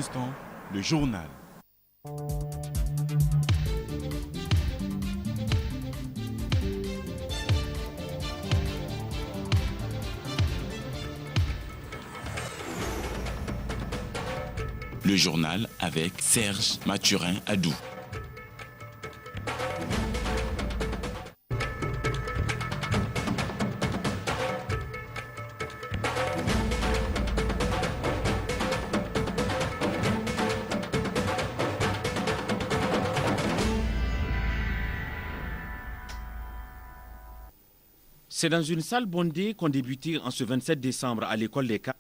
instant, le journal. Le journal avec Serge Mathurin Adou. C'est dans une salle bondée qu'on débutait en ce 27 décembre à l'école des Cas.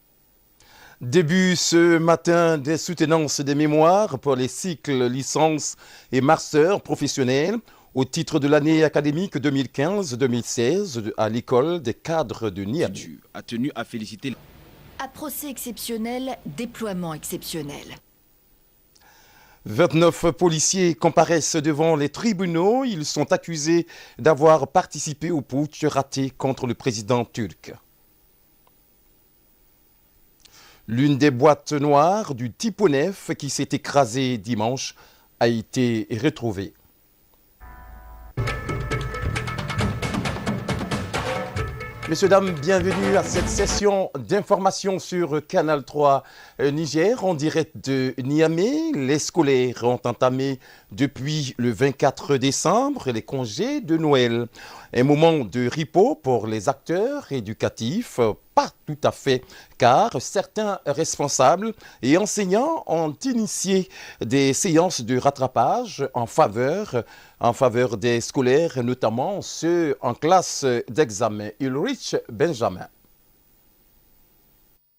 Début ce matin des soutenances des mémoires pour les cycles licence et master professionnels au titre de l'année académique 2015-2016 à l'école des cadres de Niamey. A tenu à féliciter. À procès exceptionnel, déploiement exceptionnel. 29 policiers comparaissent devant les tribunaux. Ils sont accusés d'avoir participé au putsch raté contre le président turc. L'une des boîtes noires du Tiponef qui s'est écrasée dimanche a été retrouvée. Messieurs, dames, bienvenue à cette session d'information sur Canal 3 Niger en direct de Niamey. Les scolaires ont entamé depuis le 24 décembre les congés de Noël. Un moment de repos pour les acteurs éducatifs, pas tout à fait, car certains responsables et enseignants ont initié des séances de rattrapage en faveur des scolaires, notamment ceux en classe d'examen. Ulrich Benjamin.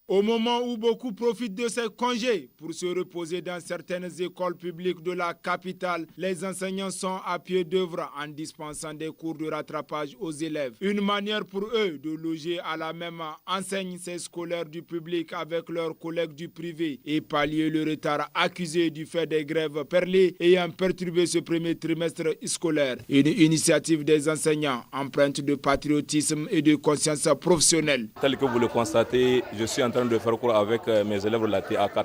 Au moment où beaucoup profitent de ces congés pour se reposer dans certaines écoles publiques de la capitale, les enseignants sont à pied d'œuvre en dispensant des cours de rattrapage aux élèves. Une manière pour eux de loger à la même enseigne ces scolaires du public avec leurs collègues du privé et pallier le retard accusé du fait des grèves perlées ayant perturbé ce premier trimestre scolaire. Une initiative des enseignants empreinte de patriotisme et de conscience professionnelle. Tel que vous le constatez, je suis en train de faire cours avec mes élèves de la TA4.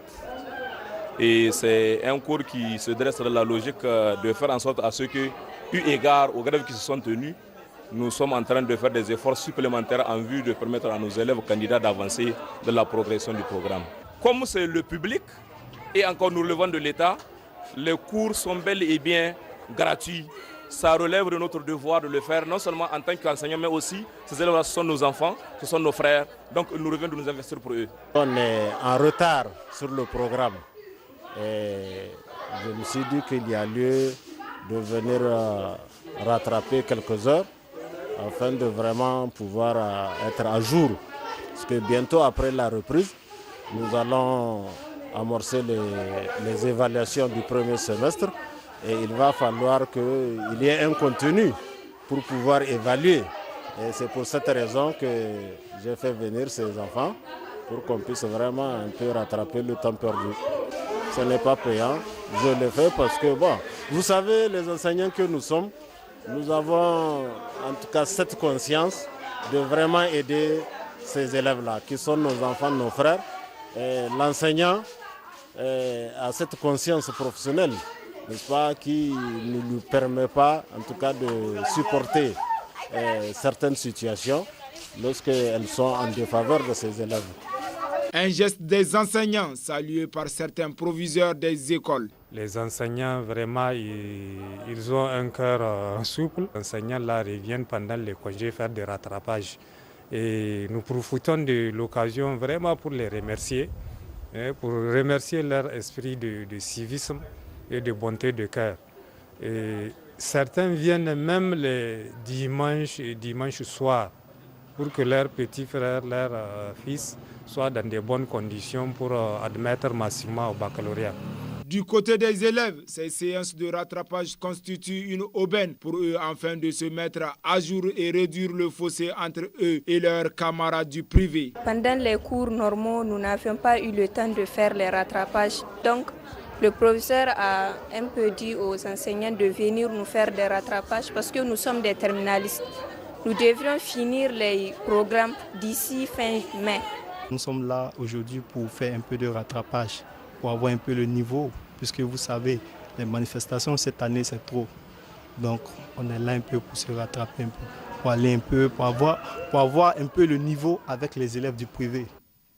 Et c'est un cours qui se dresse dans la logique de faire en sorte à ce que, eu égard aux grèves qui se sont tenues, nous sommes en train de faire des efforts supplémentaires en vue de permettre à nos élèves candidats d'avancer dans la progression du programme. Comme c'est le public et encore nous relevons de l'État, les cours sont bel et bien gratuits. Ça relève de notre devoir de le faire, non seulement en tant qu'enseignants, mais aussi, ces élèves-là, ce sont nos enfants, ce sont nos frères, donc il nous revient de nous investir pour eux. On est en retard sur le programme. Et je me suis dit qu'il y a lieu de venir rattraper quelques heures afin de vraiment pouvoir être à jour. Parce que bientôt après la reprise, nous allons amorcer les évaluations du premier semestre. Et il va falloir qu'il y ait un contenu pour pouvoir évaluer. Et c'est pour cette raison que j'ai fait venir ces enfants pour qu'on puisse vraiment un peu rattraper le temps perdu. Ce n'est pas payant, je le fais parce que, bon, vous savez, les enseignants que nous sommes, nous avons en tout cas cette conscience de vraiment aider ces élèves-là, qui sont nos enfants, nos frères. Et l'enseignant a cette conscience professionnelle, n'est-ce pas, qui ne nous permet pas, en tout cas, de supporter certaines situations lorsqu'elles sont en défaveur de ces élèves. Un geste des enseignants salué par certains proviseurs des écoles. Les enseignants, vraiment, ils ont un cœur souple. Les enseignants là reviennent pendant les congés faire des rattrapages. Et nous profitons de l'occasion vraiment pour les remercier, pour remercier leur esprit de civisme et de bonté de cœur. Et certains viennent même les dimanches soir pour que leurs petits frères, leurs fils soient dans de bonnes conditions pour admettre massivement au baccalauréat. Du côté des élèves, ces séances de rattrapage constituent une aubaine pour eux afin de se mettre à jour et réduire le fossé entre eux et leurs camarades du privé. Pendant les cours normaux, nous n'avions pas eu le temps de faire les rattrapages. Donc, le professeur a un peu dit aux enseignants de venir nous faire des rattrapages parce que nous sommes des terminalistes. Nous devrions finir les programmes d'ici fin mai. Nous sommes là aujourd'hui pour faire un peu de rattrapage pour avoir un peu le niveau, puisque vous savez, les manifestations cette année, c'est trop. Donc, on est là un peu pour se rattraper un peu, pour aller un peu, pour avoir un peu le niveau avec les élèves du privé.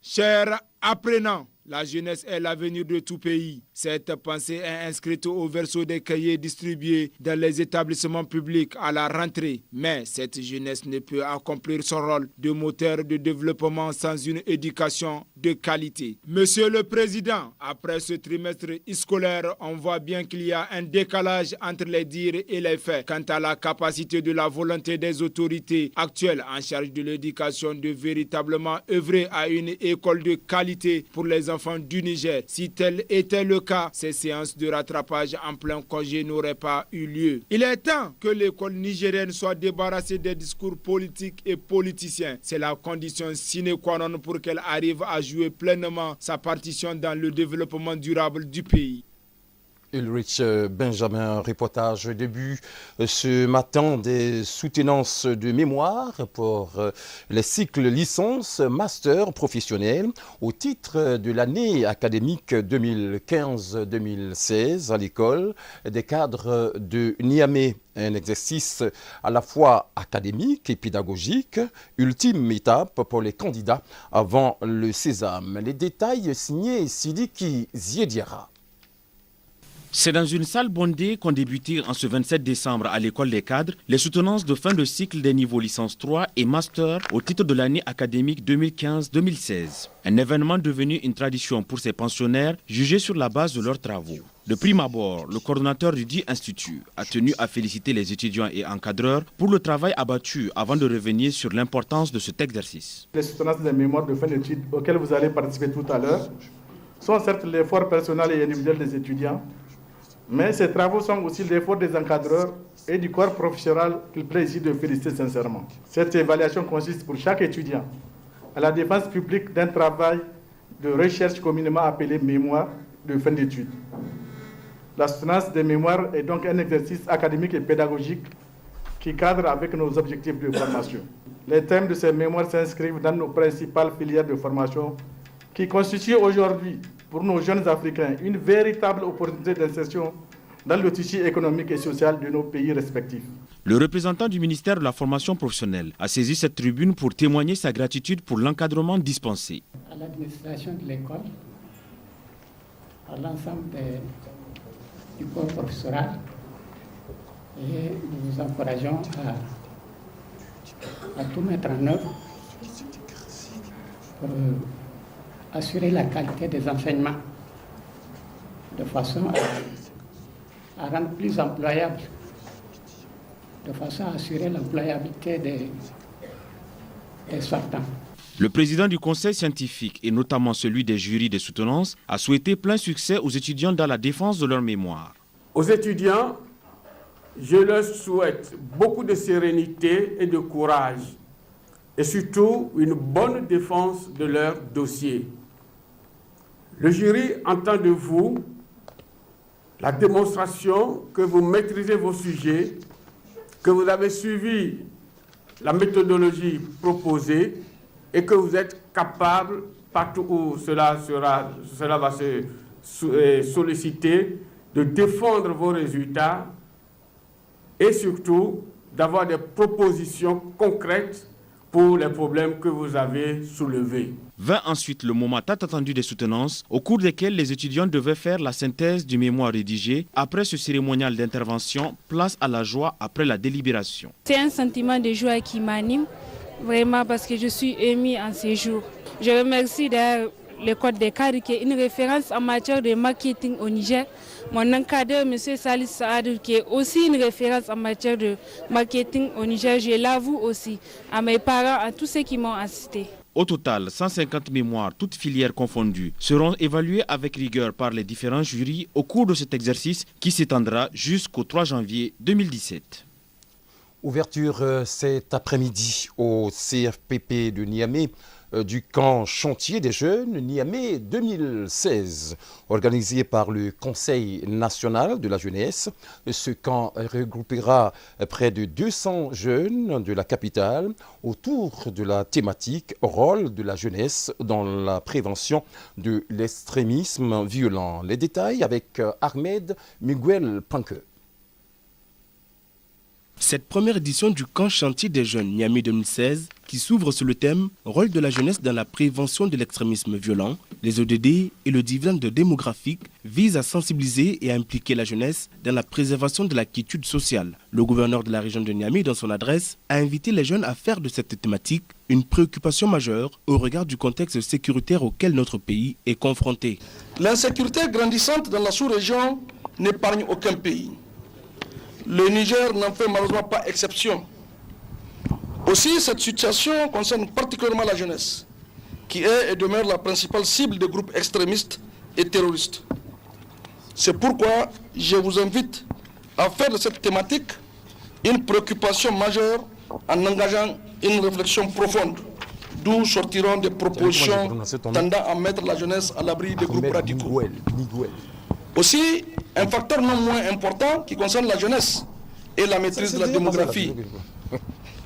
Chers apprenants, la jeunesse est l'avenir de tout pays. Cette pensée est inscrite au verso des cahiers distribués dans les établissements publics à la rentrée. Mais cette jeunesse ne peut accomplir son rôle de moteur de développement sans une éducation de qualité. Monsieur le Président, après ce trimestre scolaire, on voit bien qu'il y a un décalage entre les dires et les faits quant à la capacité de la volonté des autorités actuelles en charge de l'éducation de véritablement œuvrer à une école de qualité pour les enfants du Niger. Si tel était le cas, ces séances de rattrapage en plein congé n'auraient pas eu lieu. Il est temps que l'école nigérienne soit débarrassée des discours politiques et politiciens. C'est la condition sine qua non pour qu'elle arrive à jouer pleinement sa partition dans le développement durable du pays. Ulrich Benjamin, reportage début ce matin des soutenances de mémoire pour les cycles licence, master professionnel au titre de l'année académique 2015-2016 à l'école des cadres de Niamey. Un exercice à la fois académique et pédagogique, ultime étape pour les candidats avant le sésame. Les détails signés Sidiki Ziediara. C'est dans une salle bondée qu'ont débuté en ce 27 décembre à l'école des cadres les soutenances de fin de cycle des niveaux licence 3 et master au titre de l'année académique 2015-2016. Un événement devenu une tradition pour ces pensionnaires jugés sur la base de leurs travaux. De prime abord, le coordonnateur du dit institut a tenu à féliciter les étudiants et encadreurs pour le travail abattu avant de revenir sur l'importance de cet exercice. Les soutenances des mémoires de fin d'études auxquelles vous allez participer tout à l'heure sont certes l'effort personnel et individuel des étudiants, mais ces travaux sont aussi l'effort des encadreurs et du corps professionnel qu'il plaît ici de féliciter sincèrement. Cette évaluation consiste pour chaque étudiant à la défense publique d'un travail de recherche communément appelé mémoire de fin d'études. La soutenance des mémoires est donc un exercice académique et pédagogique qui cadre avec nos objectifs de formation. Les thèmes de ces mémoires s'inscrivent dans nos principales filières de formation qui constituent aujourd'hui pour nos jeunes Africains une véritable opportunité d'insertion dans le tissu économique et social de nos pays respectifs. Le représentant du ministère de la formation professionnelle a saisi cette tribune pour témoigner sa gratitude pour l'encadrement dispensé. À l'administration de l'école, à l'ensemble du corps professoral, et nous vous encourageons à tout mettre en œuvre pour assurer la qualité des enseignements de façon à rendre plus employable, de façon à assurer l'employabilité des sortants. Le président du conseil scientifique et notamment celui des jurys des soutenances a souhaité plein succès aux étudiants dans la défense de leur mémoire. Aux étudiants, je leur souhaite beaucoup de sérénité et de courage et surtout une bonne défense de leur dossier. Le jury entend de vous la démonstration que vous maîtrisez vos sujets, que vous avez suivi la méthodologie proposée et que vous êtes capable, partout où cela va se solliciter, de défendre vos résultats et surtout d'avoir des propositions concrètes pour les problèmes que vous avez soulevés. Vint ensuite le moment tant attendu des soutenances, au cours desquelles les étudiants devaient faire la synthèse du mémoire rédigé. Après ce cérémonial d'intervention, place à la joie après la délibération. C'est un sentiment de joie qui m'anime, vraiment parce que je suis émue en ces jours. Je remercie d'ailleurs l'école des cadres qui est une référence en matière de marketing au Niger. Mon encadreur, M. Salis Saadou, qui est aussi une référence en matière de marketing au Niger, je l'avoue aussi, à mes parents, à tous ceux qui m'ont assisté. Au total, 150 mémoires, toutes filières confondues, seront évaluées avec rigueur par les différents jurys au cours de cet exercice qui s'étendra jusqu'au 3 janvier 2017. Ouverture cet après-midi au CFPP de Niamey du camp chantier des jeunes Niamey 2016, organisé par le Conseil national de la jeunesse. Ce camp regroupera près de 200 jeunes de la capitale autour de la thématique « Rôle de la jeunesse dans la prévention de l'extrémisme violent ». Les détails avec Ahmed Miguel Panque. Cette première édition du camp chantier des jeunes Niamey 2016, qui s'ouvre sur le thème « Rôle de la jeunesse dans la prévention de l'extrémisme violent », les ODD et le dividende démographique visent à sensibiliser et à impliquer la jeunesse dans la préservation de la quiétude sociale. Le gouverneur de la région de Niamey, dans son adresse, a invité les jeunes à faire de cette thématique une préoccupation majeure au regard du contexte sécuritaire auquel notre pays est confronté. L'insécurité grandissante dans la sous-région n'épargne aucun pays. Le Niger n'en fait malheureusement pas exception. Aussi, cette situation concerne particulièrement la jeunesse, qui est et demeure la principale cible des groupes extrémistes et terroristes. C'est pourquoi je vous invite à faire de cette thématique une préoccupation majeure en engageant une réflexion profonde, d'où sortiront des propositions tendant à mettre la jeunesse à l'abri des groupes radicaux. Aussi, un facteur non moins important qui concerne la jeunesse et la maîtrise de la démographie.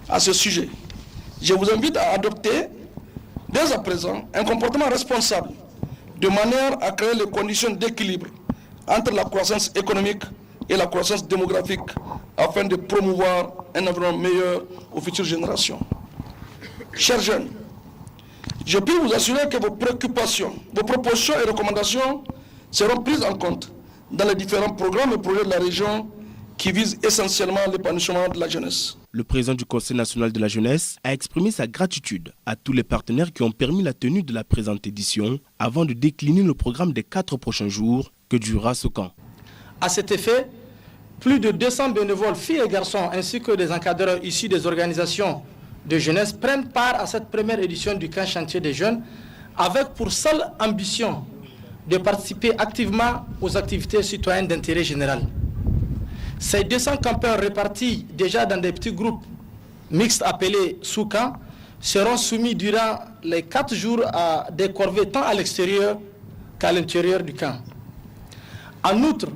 À ce sujet, je vous invite à adopter dès à présent un comportement responsable de manière à créer les conditions d'équilibre entre la croissance économique et la croissance démographique afin de promouvoir un environnement meilleur aux futures générations. Chers jeunes, je puis vous assurer que vos préoccupations, vos propositions et recommandations seront prises en compte dans les différents programmes et projets de la région qui visent essentiellement l'épanouissement de la jeunesse. Le président du Conseil national de la jeunesse a exprimé sa gratitude à tous les partenaires qui ont permis la tenue de la présente édition avant de décliner le programme des 4 prochains jours que durera ce camp. À cet effet, plus de 200 bénévoles, filles et garçons, ainsi que des encadreurs issus des organisations de jeunesse prennent part à cette première édition du camp chantier des jeunes avec pour seule ambition de participer activement aux activités citoyennes d'intérêt général. Ces 200 campeurs répartis déjà dans des petits groupes mixtes appelés sous-camps seront soumis durant les 4 jours à des corvées tant à l'extérieur qu'à l'intérieur du camp. En outre,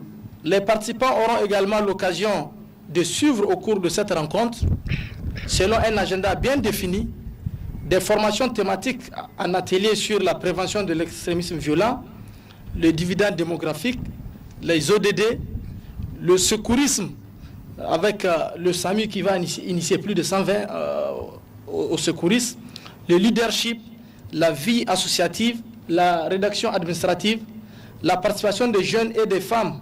les participants auront également l'occasion de suivre au cours de cette rencontre, selon un agenda bien défini, des formations thématiques en atelier sur la prévention de l'extrémisme violent, le dividende démographique, les ODD, le secourisme avec le SAMU qui va initier plus de 120 au secourisme, le leadership, la vie associative, la rédaction administrative, la participation des jeunes et des femmes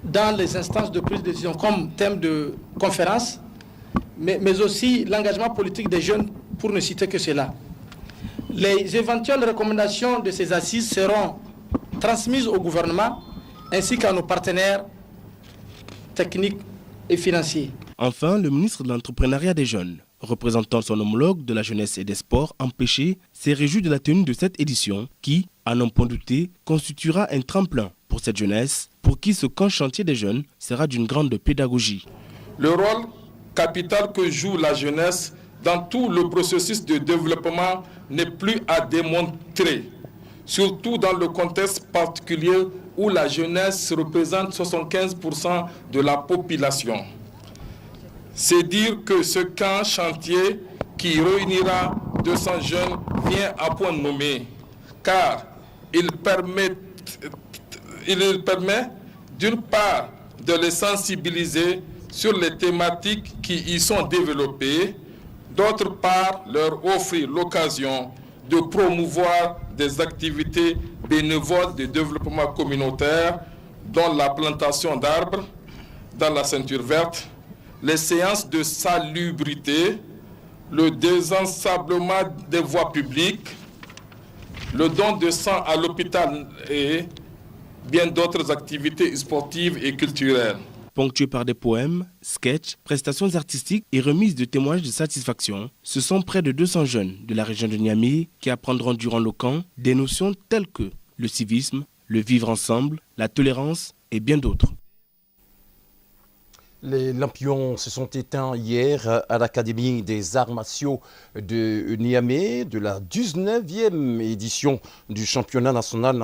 dans les instances de prise de décision comme thème de conférence, mais aussi l'engagement politique des jeunes, pour ne citer que cela. Les éventuelles recommandations de ces assises seront transmises au gouvernement ainsi qu'à nos partenaires techniques et financiers. Enfin, le ministre de l'Entrepreneuriat des Jeunes, représentant son homologue de la jeunesse et des sports empêchés, s'est réjoui de la tenue de cette édition qui, à n'en point douter, constituera un tremplin pour cette jeunesse, pour qui ce camp chantier des jeunes sera d'une grande pédagogie. Le rôle capital que joue la jeunesse dans tout le processus de développement n'est plus à démontrer, surtout dans le contexte particulier où la jeunesse représente 75% de la population. C'est dire que ce camp chantier qui réunira 200 jeunes vient à point nommé, car il permet d'une part de les sensibiliser sur les thématiques qui y sont développées, d'autre part leur offrir l'occasion de promouvoir des activités bénévoles de développement communautaire, dont la plantation d'arbres dans la ceinture verte, les séances de salubrité, le désensablement des voies publiques, le don de sang à l'hôpital et bien d'autres activités sportives et culturelles. Ponctués par des poèmes, sketchs, prestations artistiques et remises de témoignages de satisfaction, ce sont près de 200 jeunes de la région de Niamey qui apprendront durant le camp des notions telles que le civisme, le vivre ensemble, la tolérance et bien d'autres. Les lampions se sont éteints hier à l'Académie des arts martiaux de Niamey de la 19e édition du championnat national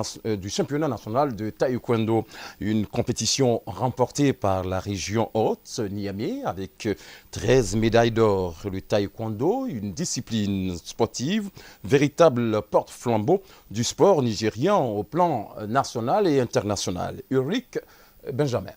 de taekwondo. Une compétition remportée par la région haute, Niamey, avec 13 médailles d'or. Le taekwondo, une discipline sportive, véritable porte-flambeau du sport nigérien au plan national et international. Ulrich Benjamin.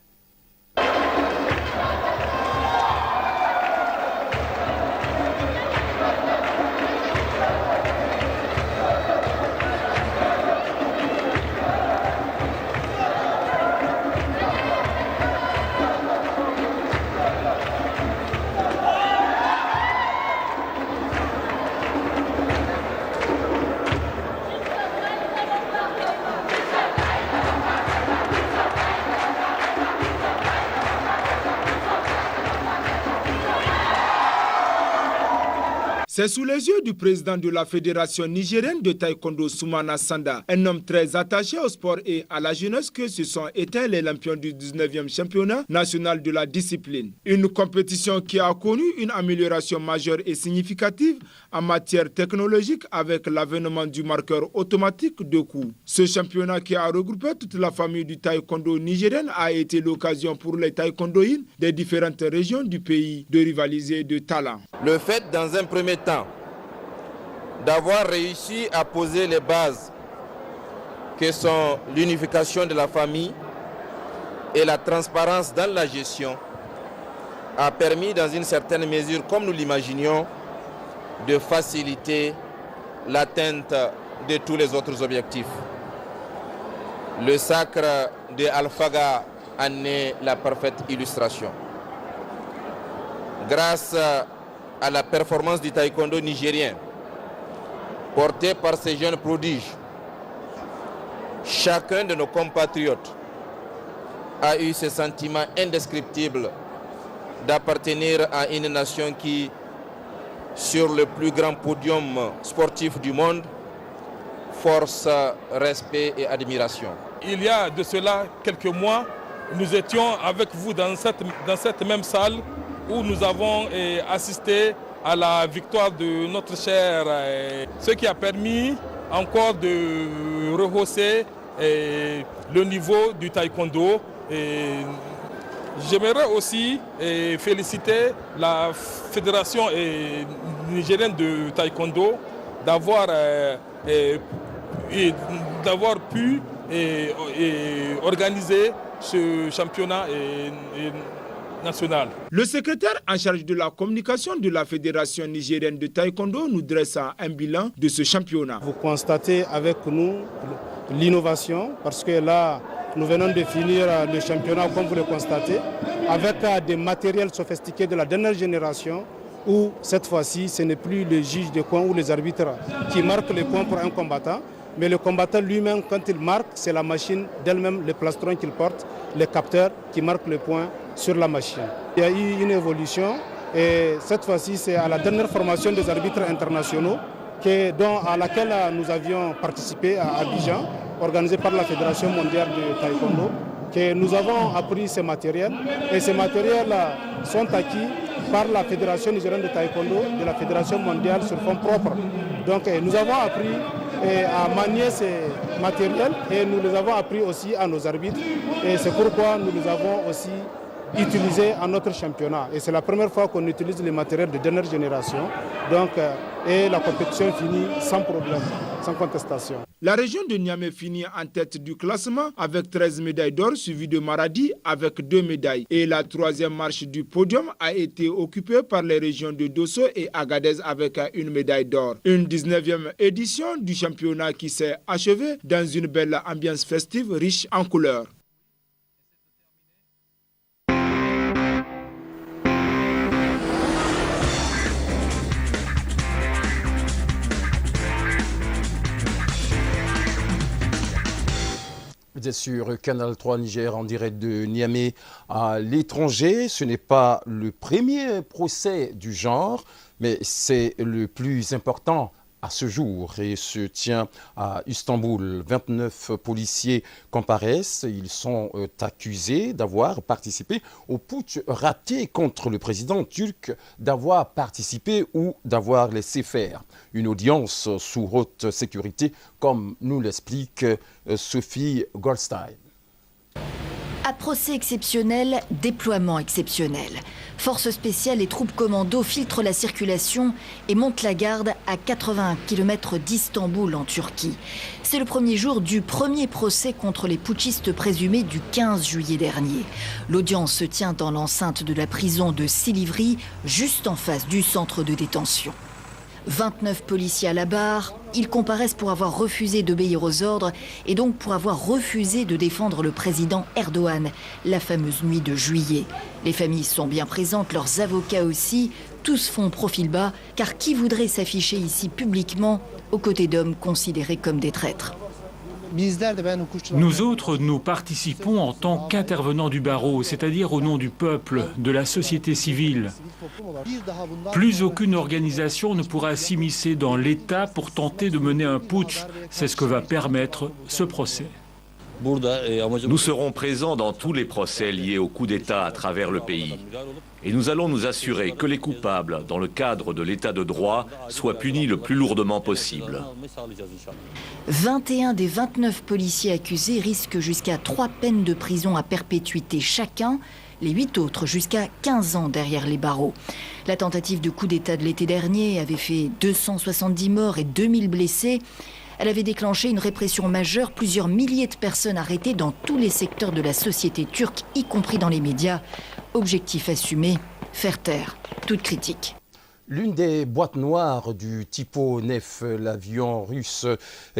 C'est sous les yeux du président de la Fédération nigérienne de taekwondo, Soumana Sanda, un homme très attaché au sport et à la jeunesse, que se sont éteints les lampions du 19e championnat national de la discipline. Une compétition qui a connu une amélioration majeure et significative en matière technologique avec l'avènement du marqueur automatique de coups. Ce championnat qui a regroupé toute la famille du taekwondo nigérien a été l'occasion pour les taekwondoïnes des différentes régions du pays de rivaliser de talent. Le fait, dans un premier temps, d'avoir réussi à poser les bases que sont l'unification de la famille et la transparence dans la gestion a permis dans une certaine mesure, comme nous l'imaginions, de faciliter l'atteinte de tous les autres objectifs. Le sacre de Alphaga en est la parfaite illustration. Grâce à la performance du taekwondo nigérien, porté par ces jeunes prodiges, chacun de nos compatriotes a eu ce sentiment indescriptible d'appartenir à une nation qui, sur le plus grand podium sportif du monde, force respect et admiration. Il y a de cela quelques mois, nous étions avec vous dans cette même salle où nous avons assisté à la victoire de notre cher, ce qui a permis encore de rehausser le niveau du taekwondo. J'aimerais aussi féliciter la Fédération nigérienne de taekwondo d'avoir pu organiser ce championnat national. Le secrétaire en charge de la communication de la Fédération nigérienne de taekwondo nous dresse un bilan de ce championnat. Vous constatez avec nous l'innovation, parce que là, nous venons de finir le championnat, comme vous le constatez, avec des matériels sophistiqués de la dernière génération, où cette fois-ci, ce n'est plus le juge de coin ou les arbitres qui marquent les points pour un combattant, mais le combattant lui-même, quand il marque, c'est la machine d'elle-même, le plastron qu'il porte, les capteurs qui marquent le point sur la machine. Il y a eu une évolution et cette fois-ci, c'est à la dernière formation des arbitres internationaux à laquelle nous avions participé à Abidjan, organisée par la Fédération mondiale de taekwondo, que nous avons appris ces matériels et ces matériels sont acquis par la Fédération nigérienne de taekwondo de la Fédération mondiale sur fonds propres. Donc nous avons appris à manier ces matériels et nous les avons appris aussi à nos arbitres et c'est pourquoi nous les avons aussi utilisés à notre championnat. Et c'est la première fois qu'on utilise les matériels de dernière génération. Donc, et la compétition finit sans problème, sans contestation. La région de Niamey finit en tête du classement avec 13 médailles d'or, suivi de Maradi avec 2 médailles. Et la troisième marche du podium a été occupée par les régions de Dosso et Agadez avec 1 médaille d'or. Une 19e édition du championnat qui s'est achevée dans une belle ambiance festive riche en couleurs. Vous êtes sur Canal 3 Niger en direct de Niamey à l'étranger. Ce n'est pas le premier procès du genre, mais c'est le plus important à ce jour et se tient à Istanbul. 29 policiers comparaissent. Ils sont accusés d'avoir participé au putsch raté contre le président turc, d'avoir participé ou d'avoir laissé faire. Une audience sous haute sécurité, comme nous l'explique Sophie Goldstein. À procès exceptionnel, déploiement exceptionnel. Forces spéciales et troupes commando filtrent la circulation et montent la garde à 80 km d'Istanbul en Turquie. C'est le premier jour du premier procès contre les putschistes présumés du 15 juillet dernier. L'audience se tient dans l'enceinte de la prison de Silivri, juste en face du centre de détention. 29 policiers à la barre, ils comparaissent pour avoir refusé d'obéir aux ordres et donc pour avoir refusé de défendre le président Erdogan, la fameuse nuit de juillet. Les familles sont bien présentes, leurs avocats aussi, tous font profil bas, car qui voudrait s'afficher ici publiquement aux côtés d'hommes considérés comme des traîtres ? Nous autres, nous participons en tant qu'intervenants du barreau, c'est-à-dire au nom du peuple, de la société civile. Plus aucune organisation ne pourra s'immiscer dans l'État pour tenter de mener un putsch. C'est ce que va permettre ce procès. Nous serons présents dans tous les procès liés au coup d'État à travers le pays. Et nous allons nous assurer que les coupables, dans le cadre de l'État de droit, soient punis le plus lourdement possible. 21 des 29 policiers accusés risquent jusqu'à 3 peines de prison à perpétuité chacun, les 8 autres jusqu'à 15 ans derrière les barreaux. La tentative de coup d'État de l'été dernier avait fait 270 morts et 2000 blessés. Elle avait déclenché une répression majeure, plusieurs milliers de personnes arrêtées dans tous les secteurs de la société turque, y compris dans les médias. Objectif assumé, faire taire toute critique. L'une des boîtes noires du Tipo-9, l'avion russe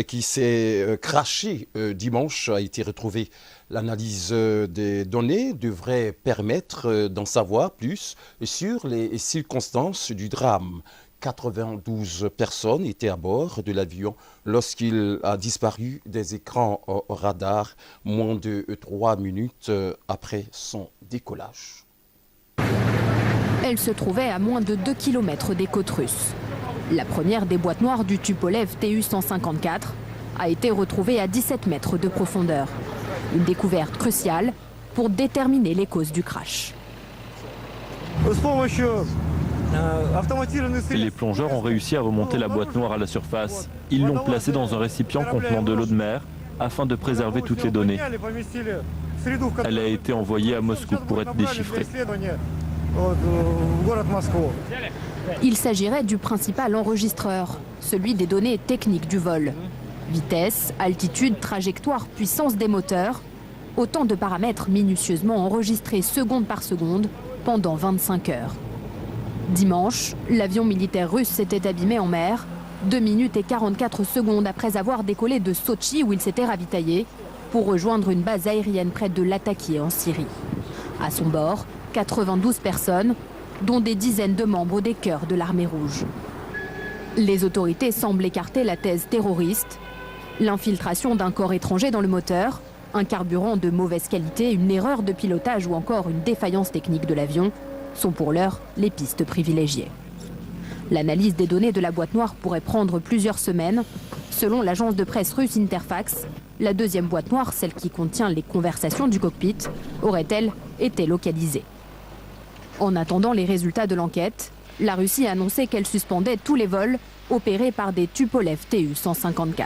qui s'est crashé dimanche, a été retrouvée. L'analyse des données devrait permettre d'en savoir plus sur les circonstances du drame. 92 personnes étaient à bord de l'avion lorsqu'il a disparu des écrans radar moins de 3 minutes après son décollage. Elle se trouvait à moins de 2 km des côtes russes. La première des boîtes noires du Tupolev Tu-154 a été retrouvée à 17 mètres de profondeur. Une découverte cruciale pour déterminer les causes du crash. Les plongeurs ont réussi à remonter la boîte noire à la surface. Ils l'ont placée dans un récipient contenant de l'eau de mer afin de préserver toutes les données. Elle a été envoyée à Moscou pour être déchiffrée. Il s'agirait du principal enregistreur, celui des données techniques du vol. Vitesse, altitude, trajectoire, puissance des moteurs. Autant de paramètres minutieusement enregistrés seconde par seconde pendant 25 heures. Dimanche, l'avion militaire russe s'était abîmé en mer, 2 minutes et 44 secondes après avoir décollé de Sotchi où il s'était ravitaillé pour rejoindre une base aérienne près de Latakia en Syrie. À son bord, 92 personnes, dont des dizaines de membres des chœurs de l'armée rouge. Les autorités semblent écarter la thèse terroriste. L'infiltration d'un corps étranger dans le moteur, un carburant de mauvaise qualité, une erreur de pilotage ou encore une défaillance technique de l'avion sont pour l'heure les pistes privilégiées. L'analyse des données de la boîte noire pourrait prendre plusieurs semaines. Selon l'agence de presse russe Interfax, la deuxième boîte noire, celle qui contient les conversations du cockpit, aurait-elle été localisée. En attendant les résultats de l'enquête, la Russie a annoncé qu'elle suspendait tous les vols opérés par des Tupolev Tu-154.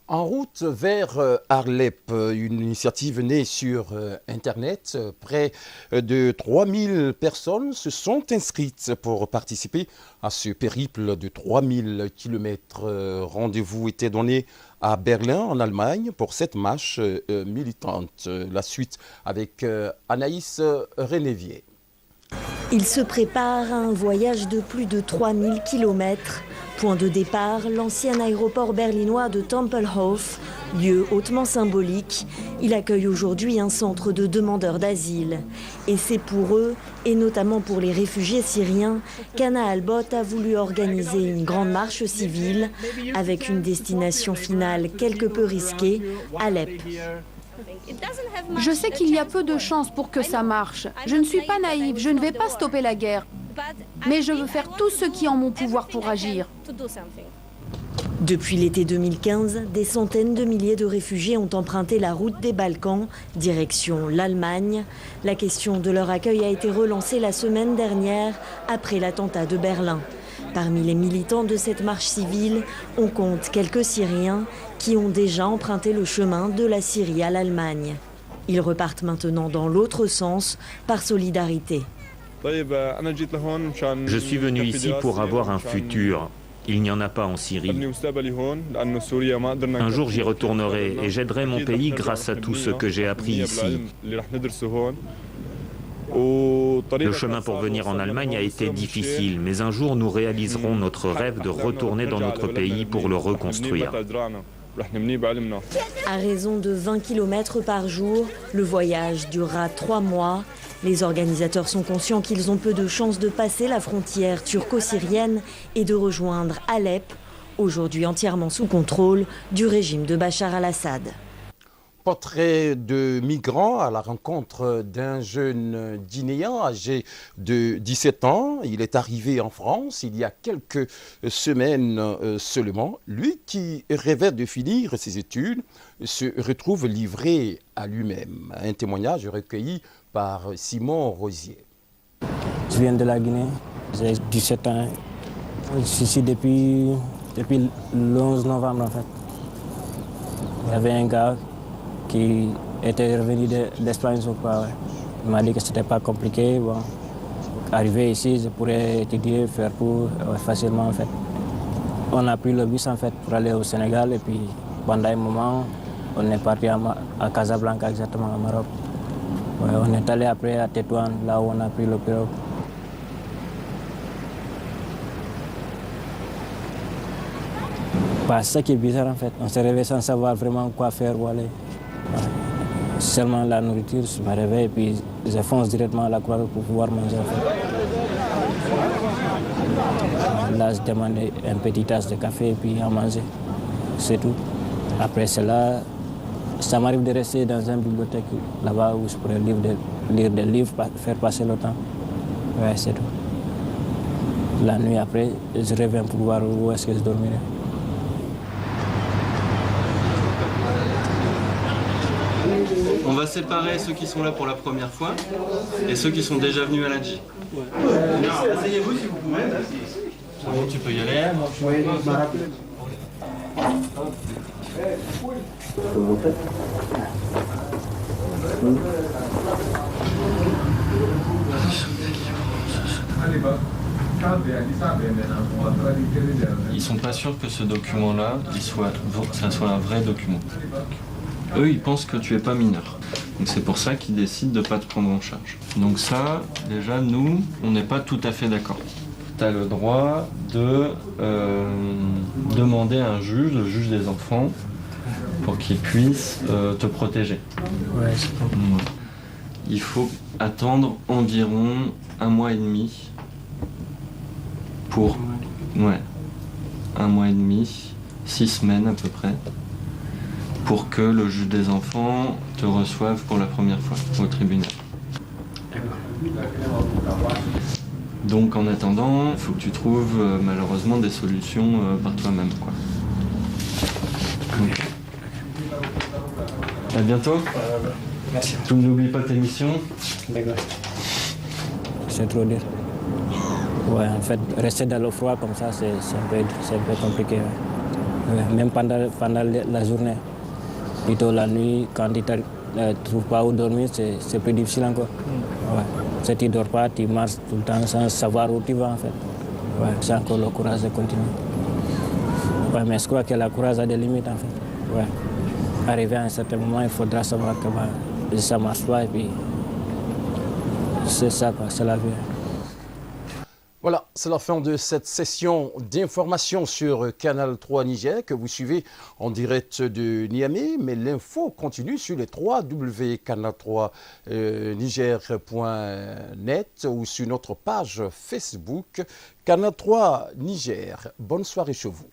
En route vers Arlep, une initiative née sur Internet. Près de 3000 personnes se sont inscrites pour participer à ce périple de 3000 km. Rendez-vous était donné à Berlin, en Allemagne, pour cette marche militante. La suite avec Anaïs Renévier. Il se prépare à un voyage de plus de 3000 km. Point de départ, l'ancien aéroport berlinois de Tempelhof, lieu hautement symbolique. Il accueille aujourd'hui un centre de demandeurs d'asile. Et c'est pour eux, et notamment pour les réfugiés syriens, qu'Anna Albot a voulu organiser une grande marche civile avec une destination finale quelque peu risquée, Alep. Je sais qu'il y a peu de chances pour que ça marche. Je ne suis pas naïve, je ne vais pas stopper la guerre. Mais je veux faire tout ce qui est en mon pouvoir pour agir. Depuis l'été 2015, des centaines de milliers de réfugiés ont emprunté la route des Balkans, direction l'Allemagne. La question de leur accueil a été relancée la semaine dernière, après l'attentat de Berlin. Parmi les militants de cette marche civile, on compte quelques Syriens qui ont déjà emprunté le chemin de la Syrie à l'Allemagne. Ils repartent maintenant dans l'autre sens, par solidarité. Je suis venu ici pour avoir un futur. Il n'y en a pas en Syrie. Un jour j'y retournerai et j'aiderai mon pays grâce à tout ce que j'ai appris ici. Le chemin pour venir en Allemagne a été difficile, mais un jour nous réaliserons notre rêve de retourner dans notre pays pour le reconstruire. À raison de 20 km par jour, le voyage durera 3 mois. Les organisateurs sont conscients qu'ils ont peu de chances de passer la frontière turco-syrienne et de rejoindre Alep, aujourd'hui entièrement sous contrôle du régime de Bachar al-Assad. Portrait de migrants à la rencontre d'un jeune Guinéen âgé de 17 ans. Il est arrivé en France il y a quelques semaines seulement. Lui qui rêvait de finir ses études se retrouve livré à lui-même. Un témoignage recueilli par Simon Rosier. Je viens de la Guinée, j'ai 17 ans. Je suis ici depuis le 11 novembre en fait. Il y avait un gars qui était revenu d'Espagne, je crois. Ouais. Il m'a dit que c'était pas compliqué. Bon. Arrivé ici, je pourrais étudier, faire tout facilement en fait. On a pris le bus en fait pour aller au Sénégal et puis pendant un moment, on est parti à Casablanca exactement au Maroc. Ouais, on est allé après à Tétouan, là où on a pris le pirogue. Bah, c'est ça qui est bizarre en fait. On s'est réveillé sans savoir vraiment quoi faire ou aller. Seulement la nourriture, je me réveille et puis je fonce directement à la croix pour pouvoir manger. En fait. Là, je demande un petit tasse de café et puis à manger. C'est tout. Après cela, ça m'arrive de rester dans une bibliothèque là-bas où je pourrais lire des livres, faire passer le temps. Ouais, c'est tout. La nuit après, je reviens pour voir où est-ce que je dormirai. On va séparer ceux qui sont là pour la première fois et ceux qui sont déjà venus à la J. Asseyez-vous si vous pouvez. Bon, tu peux y aller. Ils sont pas sûrs que ce document-là, ça soit un vrai document. Eux, ils pensent que tu es pas mineur. Donc c'est pour ça qu'ils décident de pas te prendre en charge. Donc ça, déjà, nous, on n'est pas tout à fait d'accord. Tu as le droit de demander à un juge, le juge des enfants, pour qu'il puisse te protéger. Ouais, c'est bon. Ouais. Il faut attendre environ 1 mois et demi pour... Ouais, 1 mois et demi, 6 semaines à peu près, pour que le juge des enfants te reçoive pour la première fois au tribunal. Donc en attendant, il faut que tu trouves malheureusement des solutions par toi-même, quoi. Okay. À bientôt. Merci. Tu n'oublies pas tes missions. D'accord. C'est trop dur. Ouais, en fait, rester dans le froid comme ça, c'est un peu compliqué. Ouais. Même pendant la journée. Plutôt la nuit, quand tu ne trouves pas où dormir, c'est plus difficile encore. Ouais. Si tu ne dors pas, tu marches tout le temps sans savoir où tu vas en fait. Ouais. C'est encore le courage de continuer. Ouais, mais je crois que la courage a des limites en fait. Ouais. Arrivé à un certain moment, il faudra savoir que ça ne marche pas et puis c'est ça, c'est la vie. Voilà, c'est la fin de cette session d'information sur Canal 3 Niger que vous suivez en direct de Niamey, mais l'info continue sur les www.canal3niger.net ou sur notre page Facebook Canal 3 Niger. Bonne soirée chez vous.